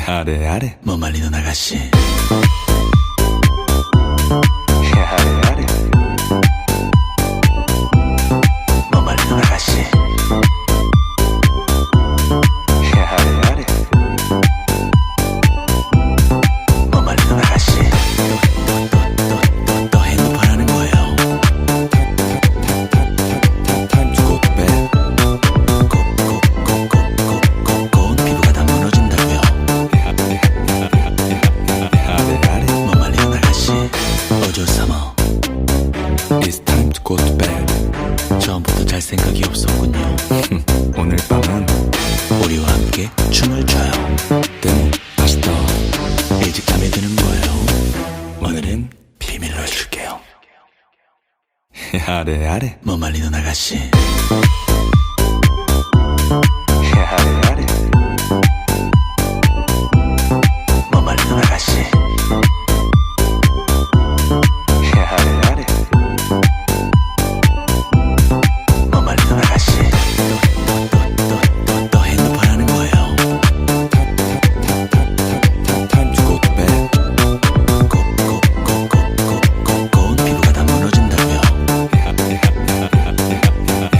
아래 아래 뭐 말리는 아가씨. 아래 아래 뭐 말리는 아가씨. 아래 아래 뭐 말리는 아가씨. 또 핸드폰 하는 거예요. Time to go to bed. 고운 피부가 다 무너진다고요. 아래 아래 뭐 말리는 아가씨. 어조 삼어. It's time to go to bed. 처음부터 잘 생각이 없었군요. 오늘 밤은 우리와 함께 춤을 춰요. 데모 다시 더 일찍 잠에 드는 거예요. 오늘은 비밀로 해줄게요. 아래 아래 뭐 말리는 아가씨. 아래 아래 뭐 말리는 아가씨. 아래 아래 뭐 말리는 아가씨. 또 핸드폰 하는 거예요. Time to go to bed. 고운 피부가 다 무너진다고요.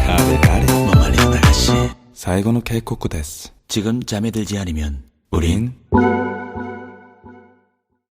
아래 아래 뭐 말리는 아가씨. 最後の警告です. 지금 잠에 들지 않으면 우린 우린